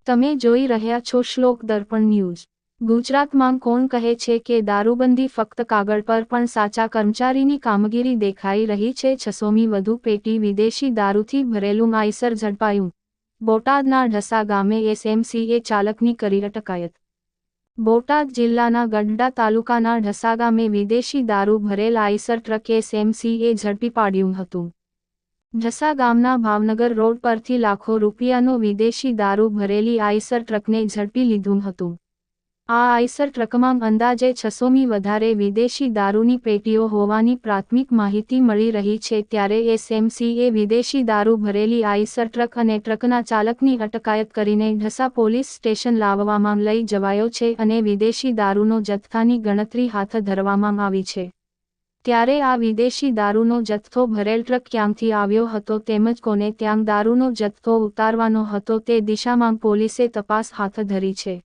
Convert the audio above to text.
તમે જોઈ રહ્યા છો શ્લોક દર્પણ ન્યૂઝ। ગુજરાતમાં કોણ કહે છે કે દારૂબંધી ફક્ત કાગળ પર પણ સાચા કર્મચારીની કામગીરી દેખાઈ રહી છે। 600મી વધુ પેટી વિદેશી દારૂથી ભરેલું આઈસર ઝડપાયું। બોટાદના ઢસા ગામે એસએમસીએ ચાલકની કરી અટકાયત। બોટાદ જિલ્લાના ગઢડા તાલુકાના ઢસા ગામે વિદેશી દારૂ ભરેલ આઈસર ટ્રક એસએમસીએ ઝડપી પાડ્યું હતું। ઢસા ગામના ભાવનગર રોડ પરથી લાખો રૂપિયાનો વિદેશી દારૂ ભરેલી આઈસર ટ્રકને ઝડપી લીધું હતું। આ આઈસર ટ્રકમાં અંદાજે 600મી વધારે વિદેશી દારૂની પેટીઓ હોવાની પ્રાથમિક માહિતી મળી રહી છે। ત્યારે એસએમસીએ વિદેશી દારૂ ભરેલી આઈસર ટ્રક અને ટ્રકના ચાલકની અટકાયત કરીને ઢસા પોલીસ સ્ટેશન લાવવામાં લઈ જવાયો છે અને વિદેશી દારૂનો જથ્થાની ગણતરી હાથ ધરવામાં આવી છે। ત્યારે આ વિદેશી દારૂનો જથ્થો ભરેલ ટ્રક ક્યાંથી આવ્યો હતો તેમજ કોને ત્યાં દારૂનો જથ્થો ઉતારવાનો હતો તે દિશામાં પોલીસે તપાસ હાથ ધરી છે।